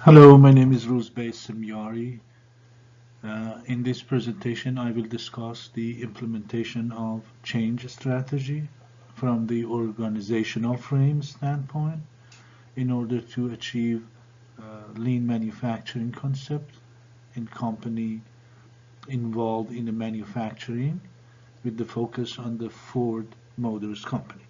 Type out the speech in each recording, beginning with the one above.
Hello, my name is Ruzbeh Simyari. In this presentation, I will discuss the implementation of change strategy from the organizational frame standpoint in order to achieve lean manufacturing concept in company involved in the manufacturing with the focus on the Ford Motors Company.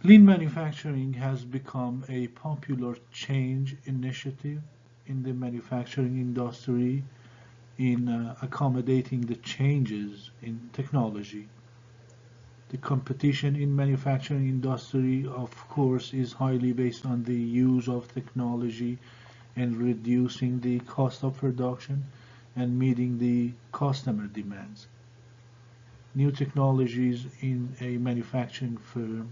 Lean manufacturing has become a popular change initiative in the manufacturing industry in accommodating the changes in technology. The competition in manufacturing industry, of course, is highly based on the use of technology and reducing the cost of production and meeting the customer demands. New technologies in a manufacturing firm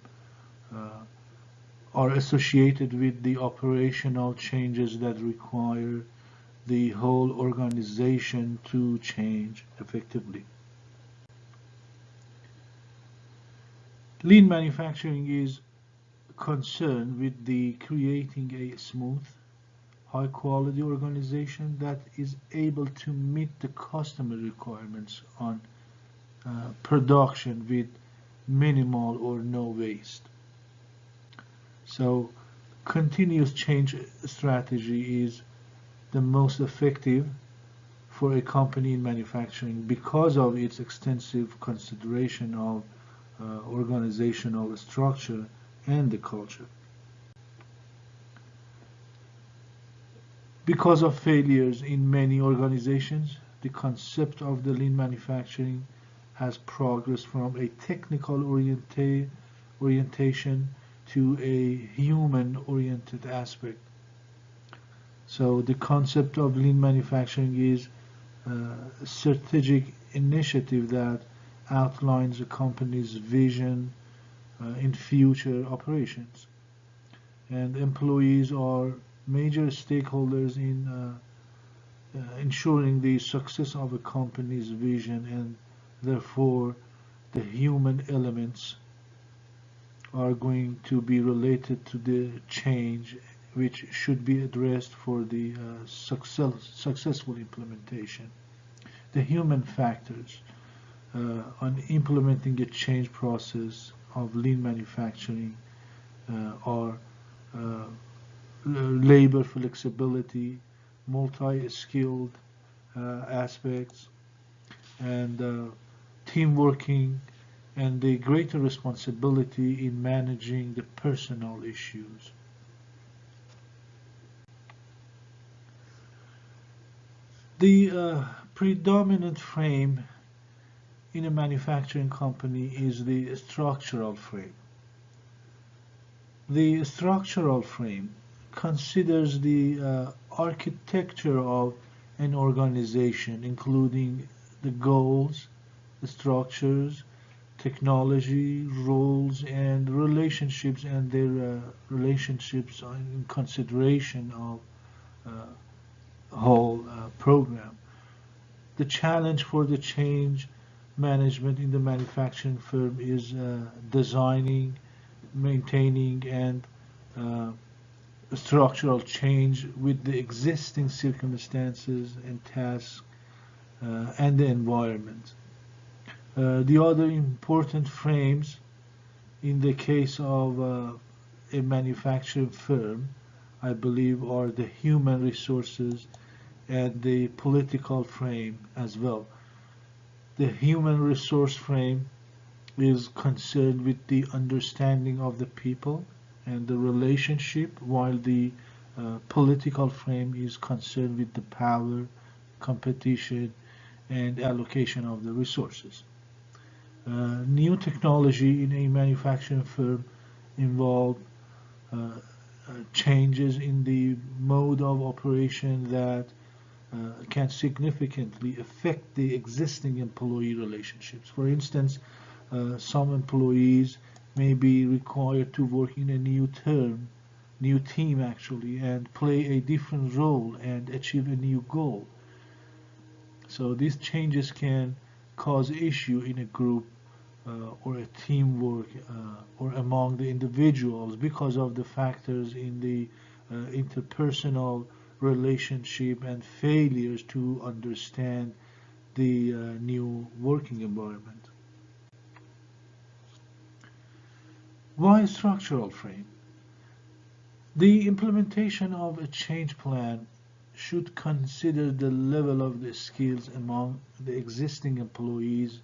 uh, are associated with the operational changes that require the whole organization to change effectively. Lean manufacturing is concerned with the creating a smooth, high quality organization that is able to meet the customer requirements on production with minimal or no waste. So continuous change strategy is the most effective for a company in manufacturing because of its extensive consideration of organizational structure and the culture. Because of failures in many organizations, the concept of the lean manufacturing has progressed from a technical orientation to a human-oriented aspect. So the concept of lean manufacturing is a strategic initiative that outlines a company's vision in future operations. And employees are major stakeholders in ensuring the success of a company's vision, and therefore the human elements are going to be related to the change which should be addressed for the successful implementation. The human factors on implementing a change process of lean manufacturing are labor flexibility, multi-skilled aspects, and team working, and the greater responsibility in managing the personal issues. The predominant frame in a manufacturing company is the structural frame. The structural frame considers the architecture of an organization, including the goals, the structures, technology, roles, and relationships, and their relationships in consideration of whole program. The challenge for the change management in the manufacturing firm is designing, maintaining, and uh, structural change with the existing circumstances and tasks and the environment. The other important frames in the case of a manufacturing firm, I believe, are the human resources and the political frame as well. The human resource frame is concerned with the understanding of the people and the relationship, while the political frame is concerned with the power, competition, and allocation of the resources. New technology in a manufacturing firm involve changes in the mode of operation that can significantly affect the existing employee relationships. For instance, some employees may be required to work in a new team actually, and play a different role and achieve a new goal. So these changes can cause issue in a group or a teamwork or among the individuals because of the factors in the interpersonal relationship and failures to understand the new working environment. Why structural frame? The implementation of a change plan should consider the level of the skills among the existing employees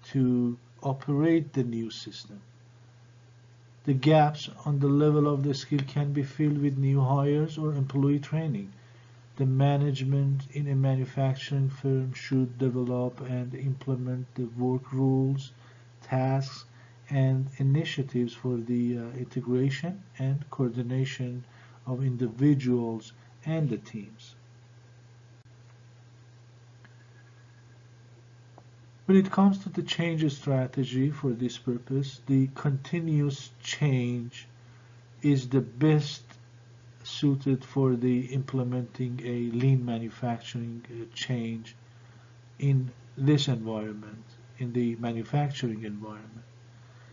to operate the new system. The gaps on the level of the skill can be filled with new hires or employee training. The management in a manufacturing firm should develop and implement the work rules, tasks, and initiatives for the integration and coordination of individuals and the teams. When it comes to the change strategy for this purpose, the continuous change is the best suited for the implementing a lean manufacturing change in this environment, in the manufacturing environment.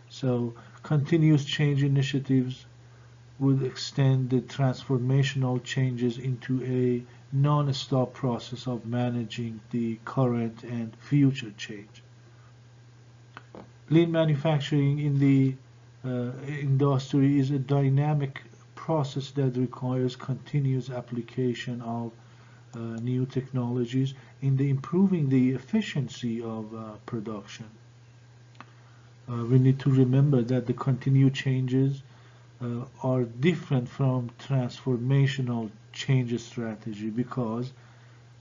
So continuous change initiatives would extend the transformational changes into a non-stop process of managing the current and future change. Lean manufacturing in the industry is a dynamic process that requires continuous application of new technologies in the improving the efficiency of production. We need to remember that the continued changes are different from transformational change strategy because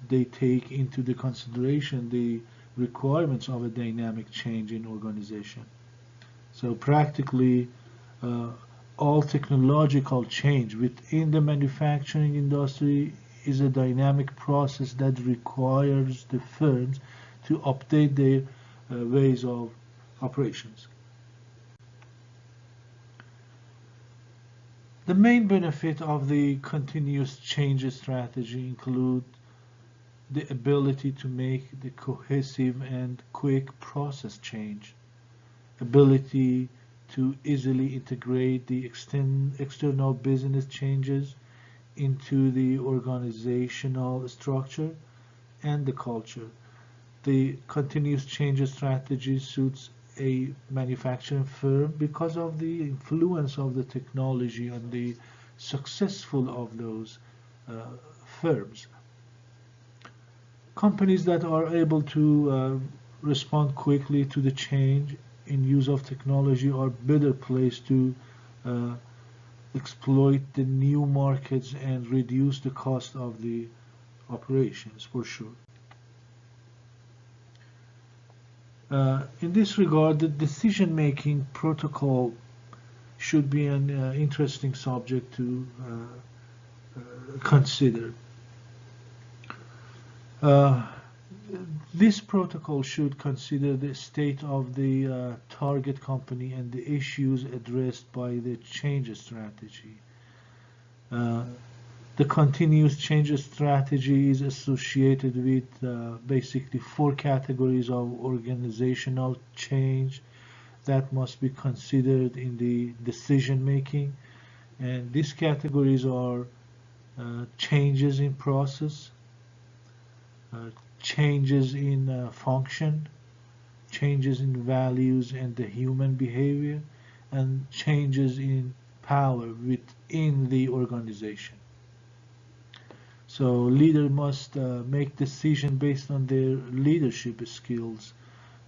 they take into the consideration the requirements of a dynamic change in organization. So practically all technological change within the manufacturing industry is a dynamic process that requires the firms to update their ways of operations. The main benefit of the continuous change strategy include the ability to make the cohesive and quick process change, ability to easily integrate the external business changes into the organizational structure and the culture. The continuous change strategy suits a manufacturing firm because of the influence of the technology on the successful of those firms. Companies that are able to respond quickly to the change in use of technology are better placed to exploit the new markets and reduce the cost of the operations for sure. In this regard, the decision-making protocol should be an interesting subject to consider. This protocol should consider the state of the target company and the issues addressed by the change strategy. The continuous change strategy is associated with basically 4 categories of organizational change that must be considered in the decision making. And these categories are changes in process, changes in function, changes in values and the human behavior, and changes in power within the organization. So leader must make decision based on their leadership skills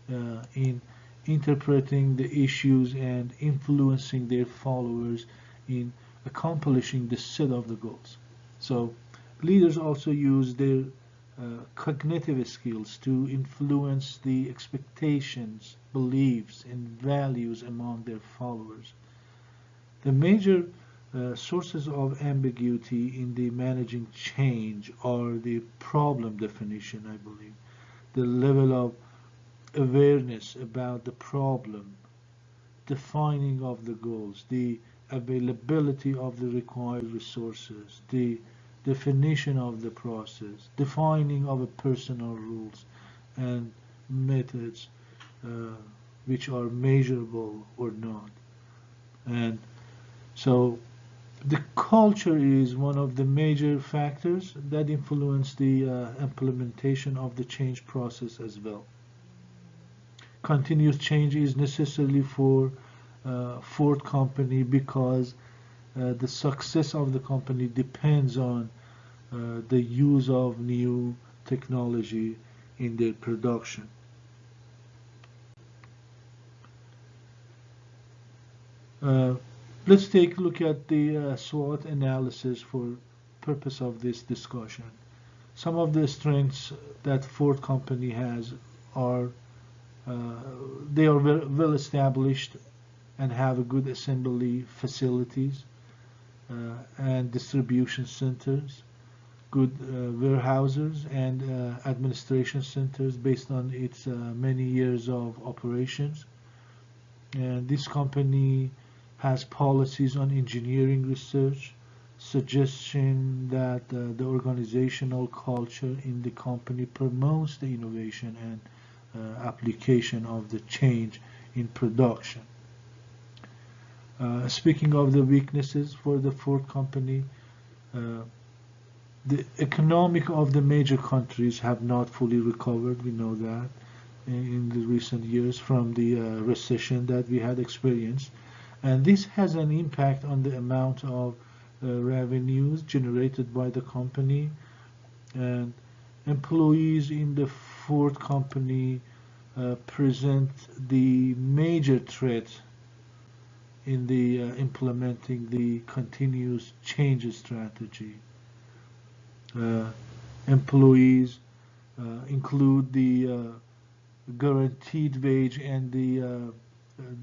in interpreting the issues and influencing their followers in accomplishing the set of the goals. So leaders also use their cognitive skills to influence the expectations, beliefs, and values among their followers. The major sources of ambiguity in the managing change are the problem definition, I believe, the level of awareness about the problem, defining of the goals, the availability of the required resources, the definition of the process, defining of a personal rules and methods, which are measurable or not. And so the culture is one of the major factors that influence the implementation of the change process as well. Continuous change is necessary for Ford company because the success of the company depends on the use of new technology in their production. Uh, let's take a look at the SWOT analysis for purpose of this discussion. Some of the strengths that Ford company has are uh, they are well established and have a good assembly facilities and distribution centers, good warehouses and administration centers based on its many years of operations. And this company has policies on engineering research, suggestion that the organizational culture in the company promotes the innovation and application of the change in production. Speaking of the weaknesses for the Ford company, uh, the economic of the major countries have not fully recovered. We know that in the recent years from the recession that we had experienced, and this has an impact on the amount of revenues generated by the company. And employees in the Ford company present the major threat in the implementing the continuous change strategy. Uh, employees include the guaranteed wage and the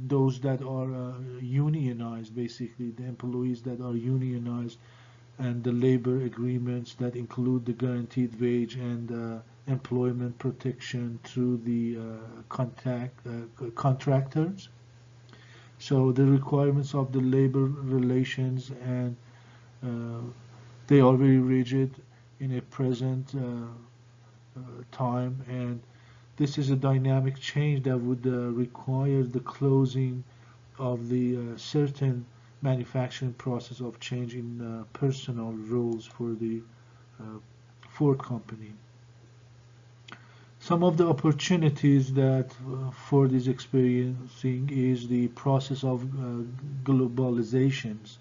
those that are unionized, basically the employees that are unionized, and the labor agreements that include the guaranteed wage and employment protection through the contractors. So the requirements of the labor relations and uh, they are very rigid in a present time, and this is a dynamic change that would require the closing of the certain manufacturing process of change in personal roles for the uh, Ford company. Some of the opportunities that Ford is experiencing is the process of globalizations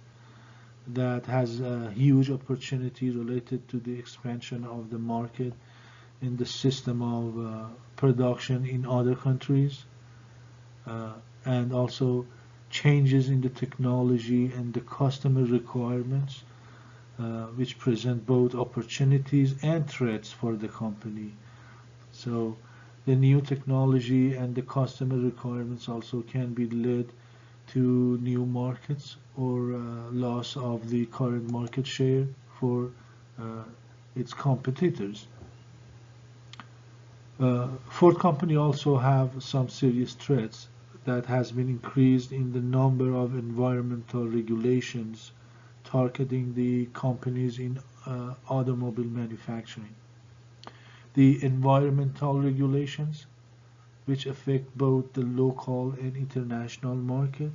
that has a huge opportunity related to the expansion of the market in the system of production in other countries, uh, and also changes in the technology and the customer requirements, which present both opportunities and threats for the company. So the new technology and the customer requirements also can be led to new markets or loss of the current market share for its competitors. Ford company also have some serious threats that has been increased in the number of environmental regulations targeting the companies in automobile manufacturing. The environmental regulations, which affect both the local and international market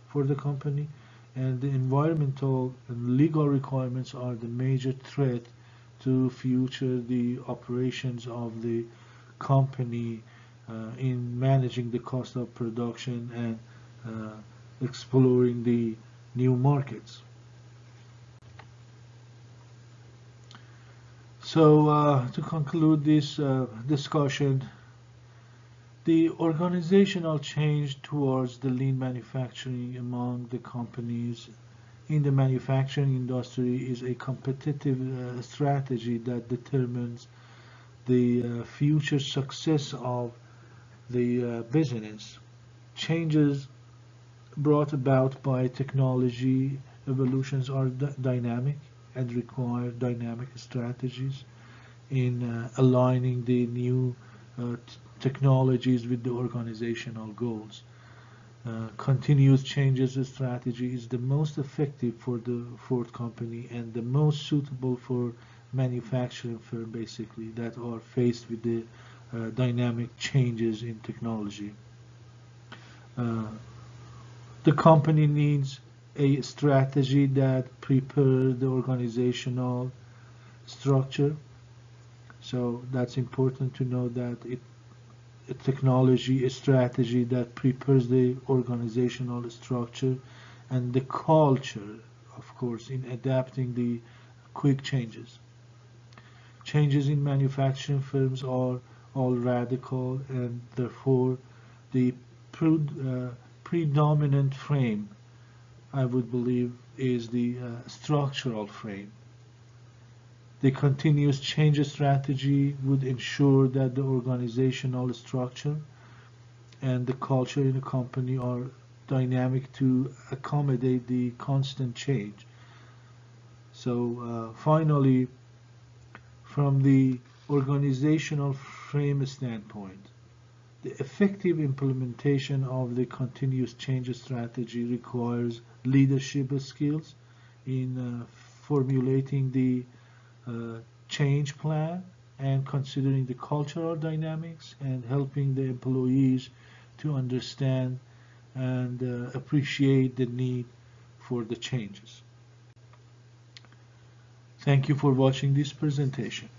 for the company, and the environmental and legal requirements are the major threat to future the operations of the company in managing the cost of production and exploring the new markets. So to conclude this discussion, the organizational change towards the lean manufacturing among the companies in the manufacturing industry is a competitive strategy that determines the future success of the business. Changes brought about by technology evolutions are dynamic and require dynamic strategies in aligning the new technologies with the organizational goals. Continuous changes strategy is the most effective for the Ford company and the most suitable for manufacturing firm basically that are faced with the dynamic changes in technology. Uh, the company needs a strategy that prepares the organizational structure. So that's important to know that a technology, a strategy that prepares the organizational structure and the culture, of course, in adapting the quick changes. Changes in manufacturing firms are all radical, and therefore the predominant frame, I would believe, is the structural frame. The continuous change strategy would ensure that the organizational structure and the culture in a company are dynamic to accommodate the constant change. So finally, from the organizational frame standpoint, the effective implementation of the continuous change strategy requires leadership skills in formulating the uh, change plan and considering the cultural dynamics and helping the employees to understand and appreciate the need for the changes. Thank you for watching this presentation.